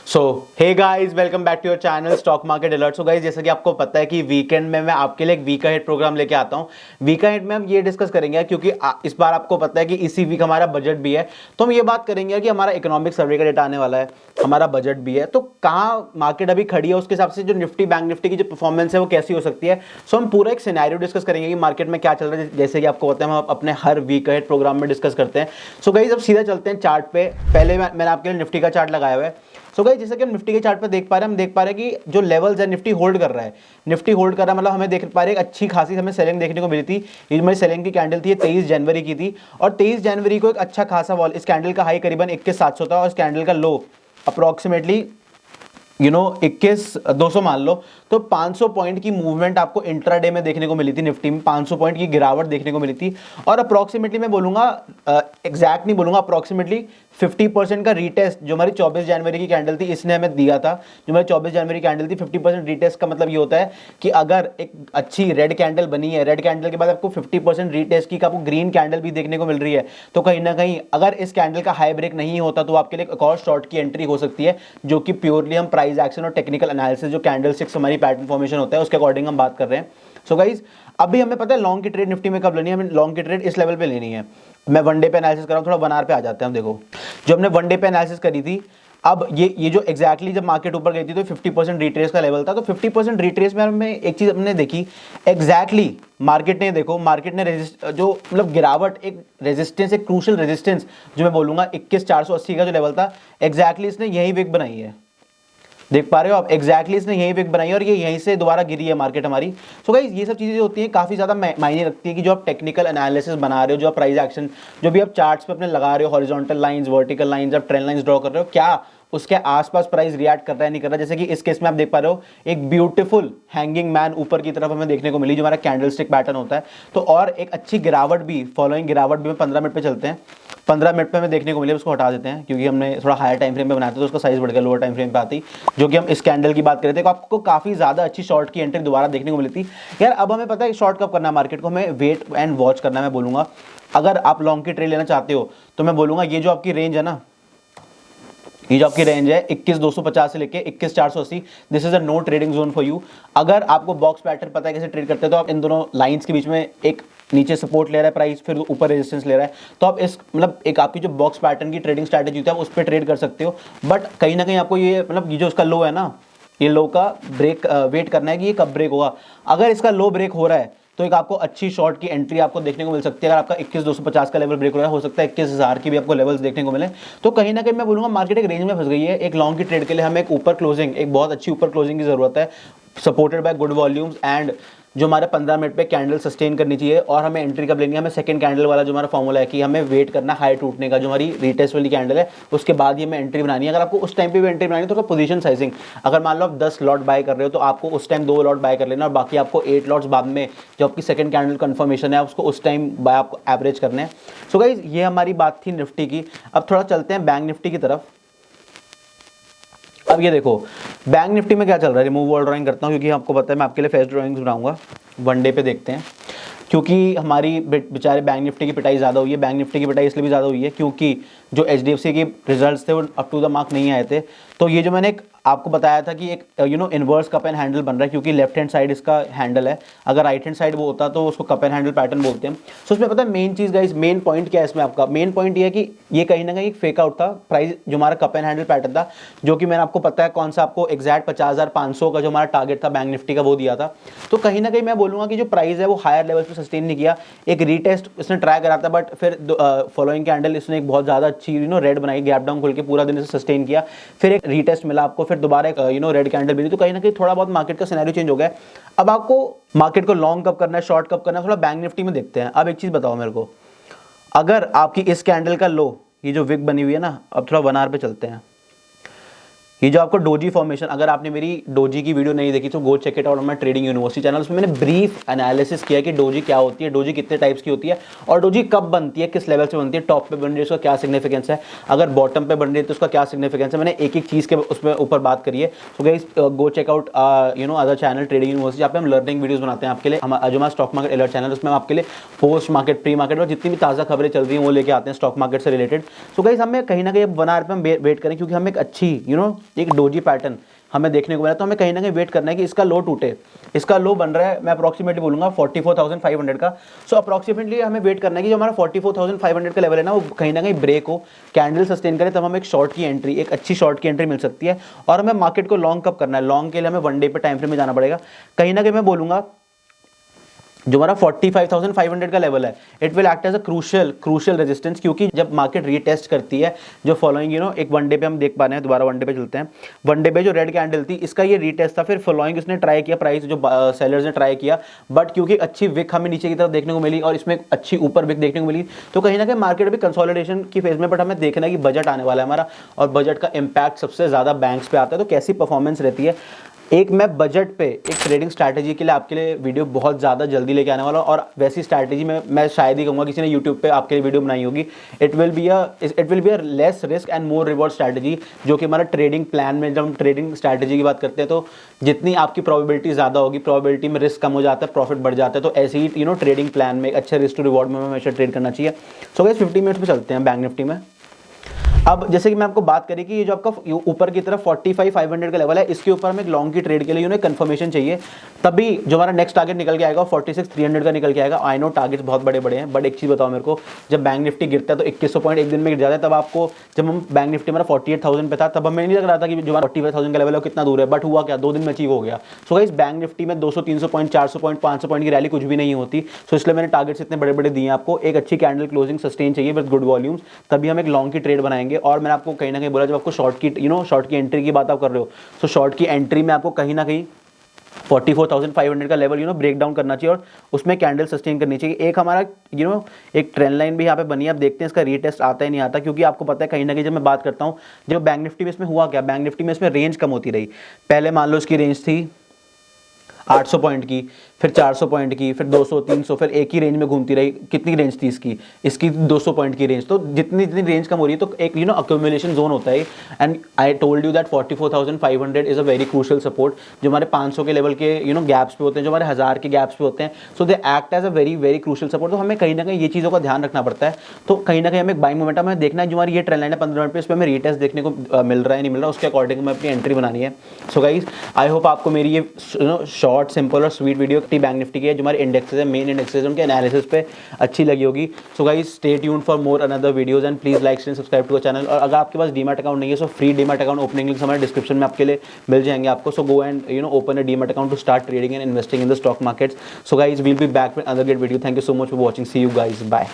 So hey guys, welcome back to your channel stock market alert. So guys, जैसा कि आपको पता है कि वीकेंड में मैं आपके लिए एक वीक अहेड प्रोग्राम लेके आता हूँ। वीक अहेड में हम ये डिस्कस करेंगे क्योंकि इस बार आपको पता है कि इसी वीक हमारा बजट भी है, तो हम ये बात करेंगे कि हमारा इकोनॉमिक सर्वे का डेटा आने वाला है, हमारा बजट भी है, तो कहाँ मार्केट अभी खड़ी है, उसके हिसाब से जो निफ्टी बैंक निफ्टी की जो परफॉर्मेंस है वो कैसी हो सकती है। सो हम पूरा एक सिनेरियो डिस्कस करेंगे कि मार्केट में क्या चल रहा है, जैसे कि आपको पता है हम अपने हर वीक अहेड प्रोग्राम में डिस्कस करते हैं। सो गाइस, अब सीधा चलते हैं चार्ट पे। पहले मैंने आपके लिए निफ्टी का चार्ट लगाया हुआ है। सो गाइस, जैसे कि हम निफ्टी के चार्ट पे देख पा रहे हैं, हम देख पा रहे हैं कि जो लेवल्स है निफ्टी होल्ड कर रहा है। निफ्टी होल्ड कर रहा है मतलब हमें देख पा रहे हैं एक अच्छी खासी हमें सेलिंग देखने को मिली थी। ये हमारी सेलिंग की कैंडल थी, 23 जनवरी की थी, और 23 जनवरी को एक अच्छा खासा वॉल, इस कैंडल का हाई करीबन 21,700 था और इस कैंडल का लो अप्रोक्सीमेटली 21,200 मान लो। तो 500 पॉइंट की मूवमेंट आपको इंट्राडे में देखने को मिली थी, निफ्टी में 500 पॉइंट की गिरावट देखने को मिली थी। और अप्रोक्सीमेटली मैं बोलूंगा, एग्जैक्ट नहीं बोलूंगा, अप्रोक्सीमेटली 50% का रीटेस्ट जो हमारी 24 जनवरी की कैंडल थी इसने हमें दिया था। जो हमारी 24 जनवरी कैंडल थी, 50% रीटेस्ट का मतलब ये होता है कि अगर एक अच्छी रेड कैंडल बनी है, रेड कैंडल के बाद आपको 50% रीटेस्ट की आपको ग्रीन कैंडल भी देखने को मिल रही है, तो कहीं ना कहीं अगर इस कैंडल का हाई ब्रेक नहीं होता तो आपके लिए एक और शॉर्ट की एंट्री हो सकती है, जो कि प्योरली हम प्राइस एक्शन और टेक्निकल एनालिसिस जो कैंडल स्टिक्स हमारी पैटर्न फॉर्मेशन होता है उसके अकॉर्डिंग हम बात कर रहे हैं। सो गाइज, अभी हमें पता है लॉन्ग की ट्रेड निफ्टी में कब लेनी है, हमें लॉन्ग की ट्रेड इस लेवल पे लेनी है। मैं वन डे पे एनालिसिस कर रहा हूं, थोड़ा 1 आवर पे आ जाते हैं हम। देखो, जो हमने वन डे पे एनालिसिस करी थी, अब ये जो एग्जैक्टली जब मार्केट ऊपर गई थी तो 50% रिट्रेस का लेवल था। तो 50% रिट्रेस में हमें एक चीज हमने देखी, एग्जैक्टली मार्केट ने, देखो मार्केट ने जो मतलब गिरावट, एक रेजिस्टेंस, एक क्रूशियल रेजिस्टेंस जो मैं बोलूंगा 21,480 का जो लेवल था, एग्जैक्टली इसने यही विक बनाई है। देख पा रहे हो आप, एग्जैक्टली इसने यही विक बनाई है और ये यहीं से दोबारा गिरी है मार्केट हमारी। सो गाइस, ये सब चीजें होती हैं, काफी ज्यादा मायने रखती है कि जो आप टेक्निकल एनालिसिस बना रहे हो, जो आप प्राइस एक्शन, जो भी आप चार्ट्स पे अपने लगा रहे हो, हॉरिजॉन्टल लाइंस, वर्टिकल लाइंस, आप ट्रेंड लाइंस ड्रॉ कर रहे हो, क्या उसके आसपास प्राइस रिएक्ट कर रहा है नहीं कर रहा है। जैसे कि इस केस में आप देख पा रहे हो एक ब्यूटीफुल हैंगिंग मैन ऊपर की तरफ हमें देखने को मिली, जो हमारा कैंडलस्टिक पैटर्न होता है। तो और एक अच्छी गिरावट भी, फॉलोइंग गिरावट भी, 15 मिनट पे चलते हैं। 15 मिनट पे हमें देखने को मिले, उसको हटा देते हैं क्योंकि हमने थोड़ा हायर टाइम फ्रेम पे बनाया था तो उसका साइज बढ़ गया, लोअर टाइम फ्रेम पे आती, जो कि हम इस कैंडल की बात कर रहे थे। तो आपको काफी ज्यादा अच्छी शॉर्ट की एंट्री दोबारा देखने को मिली थी यार। अब हमें पता है शॉर्ट कब करना है मार्केट को, हमें वेट एंड वॉच करना है। मैं बोलूंगा अगर आप लॉन्ग की ट्रेड लेना चाहते हो तो मैं बोलूंगा ये जो आपकी रेंज है ना, ये जो आपकी रेंज है 21,250 से लेके 21,480, this is a no trading zone for you. अगर आपको बॉक्स पैटर्न पता है कैसे ट्रेड करते हैं तो आप इन दोनों लाइंस के बीच में एक नीचे सपोर्ट ले रहा है प्राइस, फिर ऊपर रेजिस्टेंस ले रहा है, तो आप इस मतलब एक आपकी जो बॉक्स पैटर्न की ट्रेडिंग स्ट्रैटेजी होती है आप उस पर ट्रेड कर सकते हो। बट कहीं ना कहीं आपको ये मतलब ये जो उसका लो है ना, ये लो का ब्रेक वेट करना है कि ये कब ब्रेक होगा। अगर इसका लो ब्रेक हो रहा है तो एक आपको अच्छी शॉर्ट की एंट्री आपको देखने को मिल सकती है। अगर आपका 21,250 का लेवल ब्रेक हो रहा है, हो सकता है 21,000 की भी आपको लेवल्स देखने को मिले। तो कहीं ना कहीं मैं बोलूंगा मार्केट एक रेंज में फंस गई है। एक लॉन्ग की ट्रेड के लिए हमें एक ऊपर क्लोजिंग, एक बहुत अच्छी ऊपर क्लोजिंग की जरूरत है, supported by good volumes and जो हमारे 15 मिनट पे कैंडल सस्टेन करनी चाहिए। और हमें एंट्री कब लेनी है, हमें सेकंड कैंडल वाला जो हमारा फॉर्मूला है कि हमें वेट करना हाई टूटने का, जो हमारी रीटेस्ट वाली कैंडल है उसके बाद ही हमें एंट्री बनानी है। अगर आपको उस टाइम पे भी एंट्री बनानी है तो पोजीशन साइजिंग, अगर मान लो आप 10 लॉट बाय कर रहे हो तो आपको उस टाइम 2 लॉट बाय कर लेना और बाकी आपको 8 लॉट्स बाद में जो आपकी सेकंड कैंडल कंफर्मेशन है उसको उस टाइम बाय आपको एवरेज करने हैं। सो गाइस, ये हमारी बात थी निफ्टी की। अब थोड़ा चलते हैं बैंक निफ्टी की तरफ। अब ये देखो बैंक निफ्टी में क्या चल रहा है, रिमूव वॉल ड्राइंग करता हूँ क्योंकि आपको पता है मैं आपके लिए फेस ड्राइंग्स बनाऊंगा। वन डे पे देखते हैं, क्योंकि हमारी बेचारे बैंक निफ्टी की पिटाई ज़्यादा हुई है। बैंक निफ्टी की पिटाई इसलिए भी ज़्यादा हुई है क्योंकि जो HDFC के रिजल्ट्स थे वो अप टू द मार्क नहीं आए थे। तो ये जो मैंने आपको बताया था कि एक इनवर्स कप एंड हैंडल बन रहा है, क्योंकि लेफ्ट हैंड साइड इसका हैंडल है, अगर राइट हैंड साइड वो होता तो उसको कप एंड हैंडल पैटर्न बोलते हैं। सो उसमें पता है मेन चीज़ गाइस, मेन पॉइंट क्या है इसमें, आपका मेन पॉइंट ये है कि ये कहीं ना कहीं एक फेक आउट था। प्राइस जो हमारा कप एंड हैंडल पैटर्न था, जो कि मैंने आपको पता है कौन सा, आपको एग्जैक्ट 50,500 का जो हमारा टारगेट था बैंक निफ्टी का वो दिया था। तो कहीं ना कहीं मैं बोलूंगा कि जो प्राइस है वो हायर लेवल पर सस्टेन नहीं किया। एक रीटेस्ट इसने ट्राई करा था बट फिर फॉलोइंग कैंडल इसने एक बहुत ज़्यादा अच्छी रेड बनाई, गैप डाउन खोल के पूरा दिन इसे सस्टेन किया, फिर एक रीटेस्ट मिला आपको, फिर दोबारा एक रेड कैंडल मिली। तो कहीं ना कहीं थोड़ा बहुत मार्केट का सिनेरियो चेंज हो गया। अब आपको मार्केट को लॉन्ग कब करना है, शॉर्ट कब करना है, थोड़ा बैंक निफ्टी में देखते हैं। अब एक चीज बताओ मेरे को, अगर आपकी इस कैंडल का लो, ये जो विक बनी हुई है ना, अब थोड़ा 1 आवर पे चलते हैं। ये जो आपको डोजी फॉर्मेशन, अगर आपने मेरी डोजी की वीडियो नहीं देखी तो go check it out on my trading university channel. उसमें मैंने ब्रीफ एनालिसिस किया कि डोजी क्या होती है, डोजी कितने टाइप्स की होती है और डोजी कब बनती है, किस लेवल से बनती है, टॉप पे बन रही है उसका क्या सिग्निफिकेंस है, अगर बॉटम पे बन रही है तो उसका क्या सिग्निफिकेंस है। मैंने एक एक चीज़ के उसमें ऊपर बात करी है। So guys, go check out other channel trading university, जहाँ पे हम लर्निंग वीडियोस बनाते हैं आपके लिए। जो हमारा स्टॉक मार्केट अलर्ट चैनल, उसमें हम आपके लिए पोस्ट मार्केट, प्री मार्केट और जितनी भी ताज़ा खबरें चल रही हैं वो लेके आते हैं स्टॉक मार्केट से रिलेटेड। सो गाइस, हमें कहीं ना कहीं 1 आवर पे हम वेट करें क्योंकि हम एक अच्छी एक डोजी पैटर्न हमें देखने को मिला, तो हमें कहीं ना कहीं वेट करना है कि इसका लो टूटे। इसका लो बन रहा है, मैं अप्रॉक्सीमेटली बोलूंगा 44,500 का। सो अप्रॉक्सीमेटली हमें वेट करना है कि जो हमारा 44,500 का लेवल है ना, वो कहीं ना कहीं ब्रेक हो, कैंडल सस्टेन करे, तब हमें एक शॉर्ट की एंट्री, एक अच्छी शॉर्ट की एंट्री मिल सकती है। और हमें मार्केट को लॉन्ग कब करना है, लॉन्ग के लिए हमें वन डे पे टाइम फ्रेम में जाना पड़ेगा। कहीं ना कहीं मैं बोलूंगा जो हमारा 45,500 का लेवल है, it will act as a crucial resistance, क्योंकि जब मार्केट रीटेस्ट करती है जो फॉलोइंग एक वन डे पे हम देख पा रहे हैं, दोबारा वन डे पे चलते हैं। वन डे पे जो रेड कैंडल थी, इसका ये रीटेस्ट था, फिर फॉलोइंग इसने ट्राई किया, प्राइस जो सेलर्स ने ट्राई किया, बट क्योंकि अच्छी विक हमें नीचे की तरफ देखने को मिली और इसमें अच्छी ऊपर विक देखने को मिली, तो कहीं ना कहीं मार्केट अभी कंसोलिडेशन की फेज में। बट हमें देखना है कि बजट आने वाला है हमारा, और बजट का इंपैक्ट सबसे ज्यादा बैंक्स पे आता है, तो कैसी परफॉर्मेंस रहती है। एक मैं बजट पे एक ट्रेडिंग स्ट्रैटेजी के लिए आपके लिए वीडियो बहुत ज़्यादा जल्दी लेके आने वाला हूँ, और वैसी स्ट्रैटेजी में मैं शायद ही कहूँगा किसी ने यूट्यूब पे आपके लिए वीडियो बनाई होगी। It will be a less risk and more reward strategy, जो कि हमारा ट्रेडिंग प्लान में, जब हम ट्रेडिंग स्ट्रैटेजी की बात करते हैं, तो जितनी आपकी प्रोबेबिलिटी ज़्यादा होगी, प्रोबेबिलिटी में रिस्क कम हो जाता है, प्रॉफिट बढ़ जाता है। तो ऐसे ही ट्रेडिंग प्लान में एक अच्छे रिस्क टू रिवॉर्ड में हमेशा ट्रेड करना चाहिए। सो गाइस 50 मिनट्स पे चलते हैं बैंक निफ्टी में। अब जैसे कि मैं आपको बात करी कि ये जो आपका ऊपर की तरफ 45,500 का लेवल है, इसके ऊपर हमें एक लॉन्ग की ट्रेड के लिए कंफर्मेशन चाहिए, तभी जो हमारा नेक्स्ट टारगेट निकल के आएगा 46,300 का निकल के आएगा। आई नो टारगेट्स बहुत बड़े बड़े हैं, बट एक चीज़ बताओ मेरे को, जब बैंक निफ्टी गिरता है तो 2100 पॉइंट एक दिन में गिर जाता है, तब आपको, जब हम बैंक निफ्टी हमारा 48,000 पे था, तब हमें नहीं लग रहा था कि जो हमारा 45,000 का लेवल है वो कितना दूर है, बट हुआ क्या, 2 दिन में अचीव हो गया। सो गाइस बैंक निफ्टी में 200-300 पॉइंट, 400 पॉइंट, 500 पॉइंट की रैली कुछ भी नहीं होती। सो इसलिए मैंने टारगेट्स इतने बड़े बड़े दिए आपको। एक अच्छी कैंडल क्लोजिंग सस्टेन चाहिए विद गुड वॉल्यूम्स, तभी हम एक लॉन्ग की ट्रेड बनाएंगे। और मैंने आपको कहीं ना कहीं बोला, जब आपको शॉर्ट की शॉर्ट की एंट्री की बात आप कर रहे हो, तो शॉर्ट की एंट्री में आपको कहीं ना कहीं 44,500 का लेवल ब्रेक डाउन करना चाहिए, और उसमें कैंडल सस्टेन करनी चाहिए। एक हमारा एक ट्रेंड लाइन भी यहाँ पे बनी है, आप देखते हैं इसका रीटेस्ट आता है नहीं आता, क्योंकि आपको पता है कहीं ना कहीं जब मैं बात करता हूँ, जब बैंक निफ्टी में इसमें हुआ क्या, बैंक निफ्टी में इसमें रेंज कम होती रही। पहले मान लो इसकी रेंज थी 800 पॉइंट की, फिर 400 पॉइंट की, फिर 200, 300, फिर एक ही रेंज में घूमती रही। कितनी रेंज थी इसकी 200 पॉइंट की रेंज। तो जितनी जितनी रेंज कम हो रही है, तो एक अक्यूमुलेशन जोन होता है। And I told you that 44,500 is a very crucial support, जो हमारे 500 के लेवल के गैप्स पे होते हैं, जो हमारे 1000 के गैप्स पे होते हैं। So they act as a very very crucial support. तो हमें कहीं ना कहीं ये चीज़ों का ध्यान रखना पड़ता है। तो कहीं ना कहीं हमें बाइंग मोमेंटम हमें देखना है, जो हमारी ये ट्रेंड लाइन है 15 मिनट पे, इस पर हमें रीटेस्ट देखने को मिल रहा है नहीं मिल रहा, उसके अकॉर्डिंग हमें अपनी एंट्री बनानी है। सो गाइज आई होप आपको मेरी ये शॉर्ट, सिंपल और स्वीट वीडियो बैंक निफ्टी की है, जो हमारे इंडेक्सेस है, मेन इंडेक्सेस, उनके एनालिसिस पे अच्छी लगी होगी। So guys stay tuned for more another videos and please like and subscribe to a channel. और अगर आपके पास डीमैट अकाउंट नहीं है, so free demat account opening links हमारे डिस्क्रिप्शन में आपके लिए मिल जाएंगे आपको। So go and open a demat account to start trading and investing in the stock markets. So guys we'll be back with another great video. Thank you so much for watching. See you guys, bye.